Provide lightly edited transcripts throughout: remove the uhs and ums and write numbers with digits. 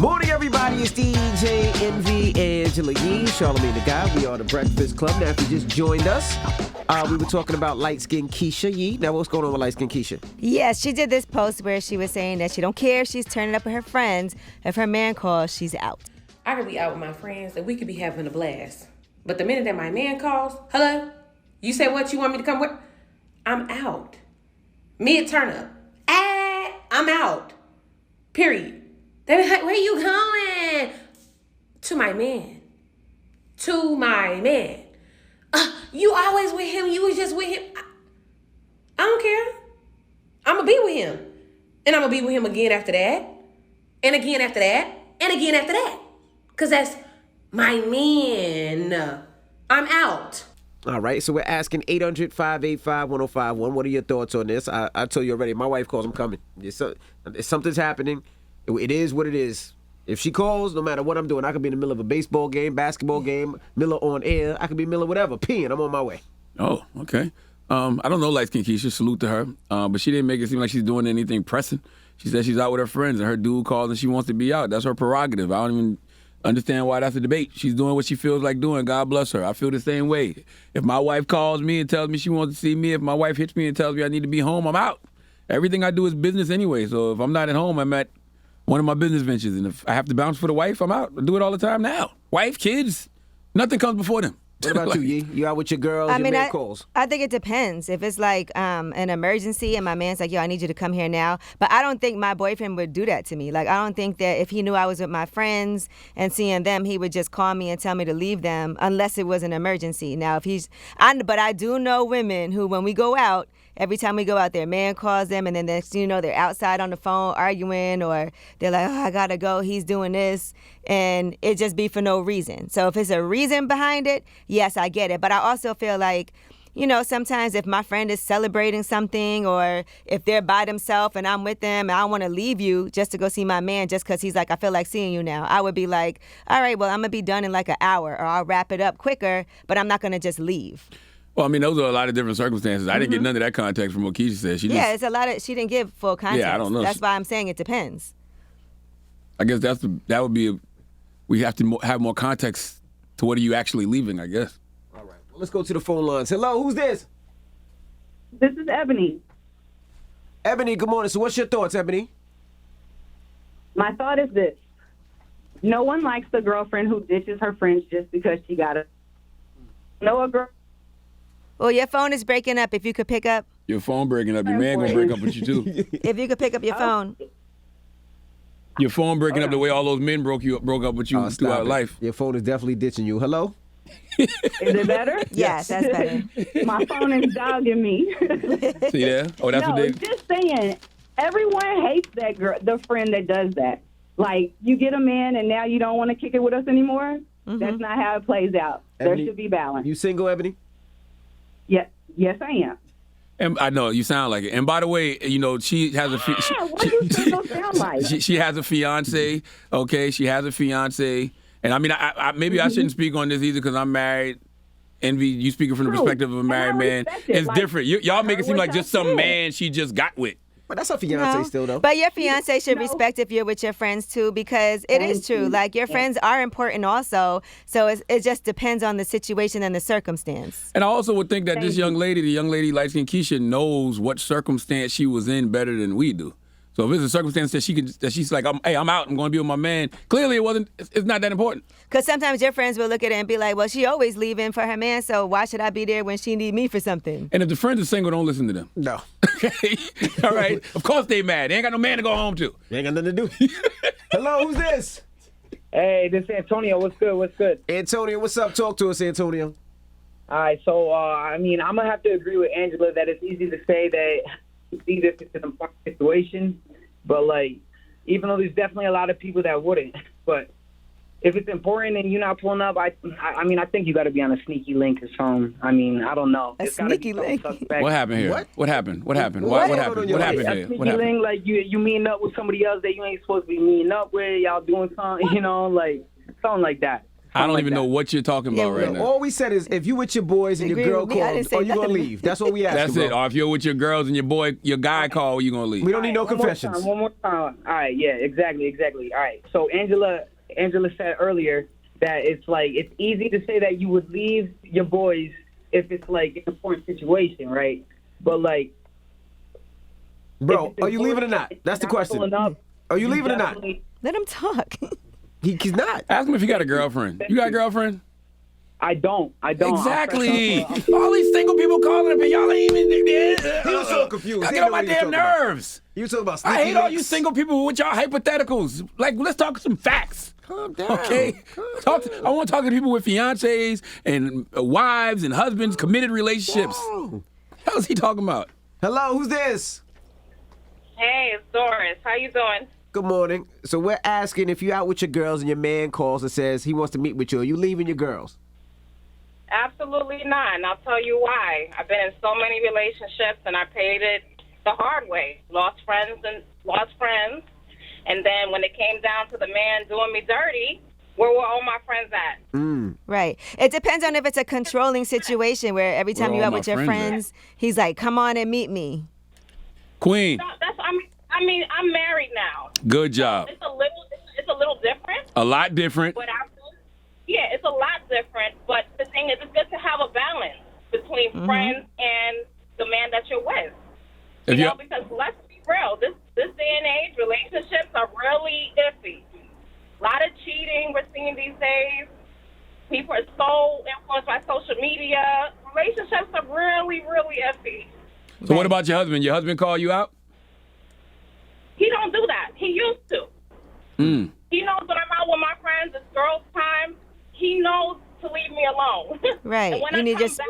Morning, everybody. It's DJ Envy, Angela Yee, Charlamagne the Guy. We are the Breakfast Club. Now, if you just joined us, we were talking about LightSkinKeisha. Yee, now what's going on with LightSkinKeisha? Yes, she did this post where she was saying that she don't care if she's turning up with her friends. If her man calls, she's out. I could be out with my friends and we could be having a blast. But the minute that my man calls, hello, you say what, you want me to come with? I'm out. Mid turn up. I'm out. Period. They be like, where you going? To my man. To my man. You always with him. You was just with him. I don't care. I'm going to be with him. And I'm going to be with him again after that. And again after that. And again after that. Because that's my man. I'm out. All right, so we're asking 800-585-1051. What are your thoughts on this? I told you already, my wife calls, I'm coming. Something's happening. It is what it is. If she calls, no matter what I'm doing, I could be in the middle of a baseball game, basketball game, Miller on air. I could be Miller, whatever, peeing. I'm on my way. Oh, okay. I don't know LightSkinKeisha. Salute to her. But she didn't make it seem like she's doing anything pressing. She said she's out with her friends and her dude calls and she wants to be out. That's her prerogative. I don't even understand why that's a debate. She's doing what she feels like doing. God bless her. I feel the same way. If my wife calls me and tells me she wants to see me, if my wife hits me and tells me I need to be home, I'm out. Everything I do is business anyway. So if I'm not at home, I'm at one of my business ventures. And if I have to bounce for the wife, I'm out. I do it all the time now. Wife, kids, nothing comes before them. What about you, Yee? You out with your girls, your man calls? I think it depends. If it's like an emergency and my man's like, yo, I need you to come here now. But I don't think my boyfriend would do that to me. Like, I don't think that if he knew I was with my friends and seeing them, he would just call me and tell me to leave them unless it was an emergency. Now, but I do know women who, when we go out, every time we go out there, man calls them, and then next you know they're outside on the phone arguing, or they're like, oh, I gotta go, he's doing this, and it just be for no reason. So if it's a reason behind it, yes, I get it. But I also feel like, you know, sometimes if my friend is celebrating something, or if they're by themselves and I'm with them, and I want to leave you just to go see my man just because he's like, I feel like seeing you now, I would be like, all right, well, I'm gonna be done in like an hour, or I'll wrap it up quicker, but I'm not gonna just leave. Well, I mean, those are a lot of different circumstances. I didn't get none of that context from what Keisha said. It's a lot of. She didn't give full context. Yeah, I don't know. That's why I'm saying it depends. I guess that would be. We have to have more context to what are you actually leaving, I guess. All right. Well, let's go to the phone lines. Hello, who's this? This is Ebony. Ebony, good morning. So what's your thoughts, Ebony? My thought is this. No one likes the girlfriend who ditches her friends just because she got a... No, a girl... Well, your phone is breaking up. If you could pick up. Your phone breaking up. Your man gonna break up with you, too. If you could pick up your phone. Your phone breaking up the way all those men broke up with you throughout life. Your phone is definitely ditching you. Hello? Is it better? Yes, that's better. My phone is dogging me. See there? Oh, that's what they... just saying, everyone hates that girl, the friend that does that. Like, you get a man and now you don't want to kick it with us anymore? Mm-hmm. That's not how it plays out. Ebony, there should be balance. You single, Ebony? Yes, I am. And I know you sound like it. And by the way, you know she has a. What do you sound like? She has a fiance. Okay, she has a fiance. And I mean, I maybe I shouldn't speak on this either because I'm married. Envy, you speaking from the perspective of a married man. It's like, different. Y'all make it seem like just some man she just got with. But that's her fiance still, though. But your fiance should respect if you're with your friends, too, because it is true. Like, your friends are important also. So it just depends on the situation and the circumstance. And I also would think that this young lady, the young lady LightSkinKeisha, knows what circumstance she was in better than we do. So if it's a circumstance that she's like, hey, I'm out, I'm going to be with my man, clearly it's not that important. Because sometimes your friends will look at it and be like, well, she always leaving for her man, so why should I be there when she need me for something? And if the friends are single, don't listen to them. No. Okay? All right? Of course they mad. They ain't got no man to go home to. They ain't got nothing to do. Hello, who's this? Hey, this is Antonio. What's good? Antonio, what's up? Talk to us, Antonio. All right, so, I mean, I'm going to have to agree with Angela that it's easy to say that either if it's an important situation, but like, even though there's definitely a lot of people that wouldn't, but if it's important and you're not pulling up, I mean, I think you got to be on a sneaky link or something. I mean, I don't know. A sneaky link? What happened here? What happened? What happened here? A sneaky link, like you meeting up with somebody else that you ain't supposed to be meeting up with. Y'all doing something, you know, like something like that. I don't even know what you're talking about right now. All we said is if you with your boys and your Agree girl with me. I calls, didn't say are you gonna nothing. leave? That's what we asked. That's it. Or if you're with your girls and your guy call, you gonna leave. We don't need no One more confessions. time, one more time. All right, yeah, exactly. All right. So Angela said earlier that it's like it's easy to say that you would leave your boys if it's like an important situation, right? But like, Bro, if it's are you leaving or important, not? it's That's the not question. pulling up, Are you leaving or not? definitely- Let him talk. He's not. Ask him if you got a girlfriend. You got a girlfriend? I don't. Exactly. All these single people calling up and y'all ain't even. He was so confused. I He get on didn't know my what he was damn talking about. nerves. You was talking about I sneaky hate all you links. single people with y'all hypotheticals. Like, let's talk some facts. Calm down. Okay? I want to talk to people with fiancés and wives and husbands, committed relationships. Whoa. What is he talking about? Hello, who's this? Hey, it's Doris. How you doing? Good morning. So we're asking if you're out with your girls and your man calls and says he wants to meet with you, are you leaving your girls? Absolutely not, and I'll tell you why. I've been in so many relationships, and I paid it the hard way. Lost friends, and then when it came down to the man doing me dirty, where were all my friends at? Right. It depends on if it's a controlling situation where every time Where you're all out my with your friends friends, he's like, come on and meet me. Queen, I mean, I'm married now. good job. It's a little different, A lot different. but it's a lot different. But the thing is, it's good to have a balance between friends and the man that you're with. If You you know, because let's be real, this day and age, relationships are really iffy. A lot of cheating we're seeing these days. People are so influenced by social media. Relationships are really, really iffy. So what about your husband? Your husband call you out? He don't do that. He used to. He knows when I'm out with my friends, it's girls' time. He knows to leave me alone. Right. And when You I need come your- back-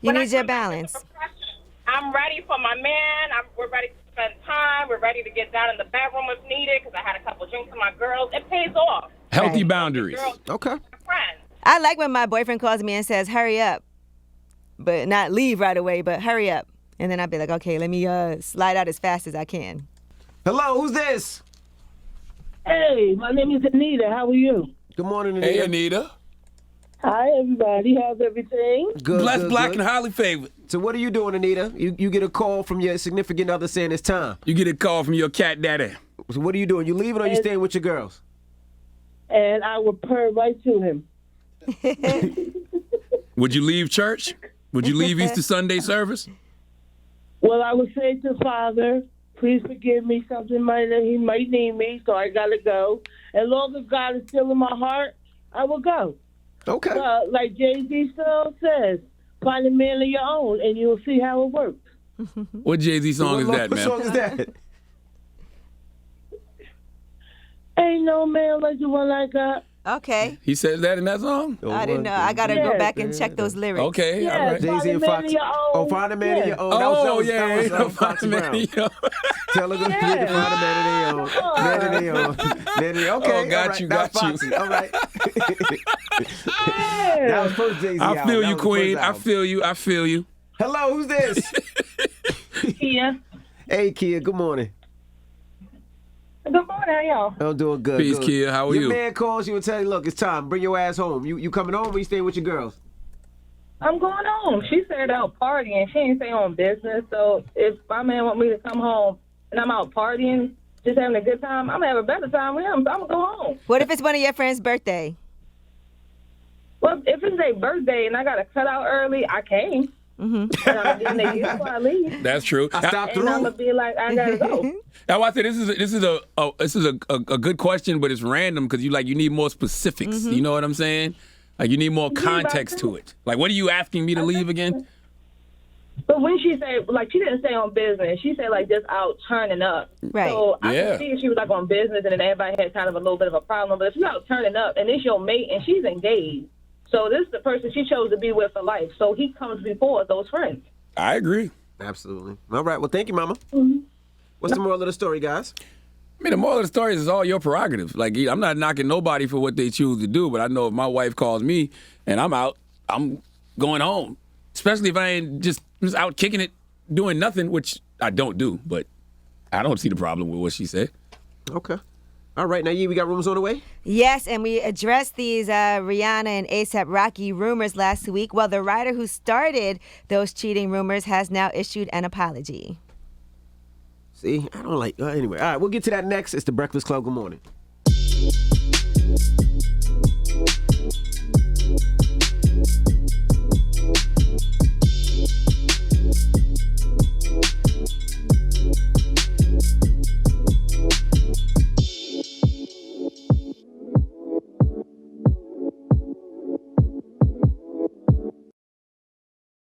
You when I need your come back with balance. depression, I'm ready for my man. We're ready to spend time. We're ready to get down in the bedroom if needed because I had a couple drinks with my girls. It pays off. Healthy Right. boundaries. Girls, Okay. friends. I like when my boyfriend calls me and says, hurry up. But not leave right away, but hurry up. And then I'd be like, okay, let me slide out as fast as I can. Hello, who's this? Hey, my name is Anita. How are you? Good morning, Anita. Hey, Anita. Hi, everybody. How's everything? Good, Blessed, good, black, good. and highly favored. So what are you doing, Anita? You get a call from your significant other saying it's time. You get a call from your cat daddy. So what are you doing? You leaving or you staying with your girls? And I will purr right to him. Would you leave church? Would you leave Easter Sunday service? Well, I would say to Father, please forgive me. He might need me, so I got to go. As long as God is still in my heart, I will go. Okay. Like Jay-Z still says, find a man of your own, and you'll see how it works. What Jay-Z song is that, What man? song is that? Ain't no man like the one I got. Okay. He said that in that song? I didn't know. I got to go back and check those lyrics. Okay, all right. Jay-Z and Find a man Fox. of your own. Oh, find a man of your own. That Oh, was, yeah. that was Foxy Brown. Tell her to find a man of their own. Man of their own. Man of their own. Okay, Oh, got all right. you, That was got you. Foxy. All right. That was first Jay-Z I album. feel That you, was the Queen. first I album. feel you. I feel you. Hello, who's this? Kia. Hey, Kia. Good morning. Good morning, how y'all? I'm doing good. Peace, good. Kia. How are Your you? man calls you and tell you, look, it's time. Bring your ass home. You coming home or you staying with your girls? I'm going home. She said out partying. She ain't say on business. So if my man want me to come home and I'm out partying, just having a good time, I'm going to have a better time with him. So I'm going to go home. What if it's one of your friends' birthday? Well, if it's their birthday and I got to cut out early, I came. Mm-hmm. And I'm getting their gift before I leave. That's true. I stopped And I'm through. going to be like, I got to go. Now, I say this is a good question, but it's random because you need more specifics. You know what I'm saying? Like you need more context to it. Like, what are you asking me to leave again? But when she said, like, she didn't say on business. She said, like, just out turning up. Right. So I Yeah. could see if she was, like, on business and then everybody had kind of a little bit of a problem. But if you're out turning up and it's your mate and she's engaged, so this is the person she chose to be with for life. So he comes before those friends. I agree. Absolutely. All right. Well, thank you, Mama. What's the moral of the story, guys? I mean, the moral of the story is all your prerogative. Like, I'm not knocking nobody for what they choose to do, but I know if my wife calls me and I'm out, I'm going home. Especially if I ain't just out kicking it, doing nothing, which I don't do. But I don't see the problem with what she said. Okay. All right, now, we got rumors on the way? Yes, and we addressed these Rihanna and A$AP Rocky rumors last week. Well, the writer who started those cheating rumors has now issued an apology. See, I don't like... anyway, all right, we'll get to that next. It's The Breakfast Club. Good morning.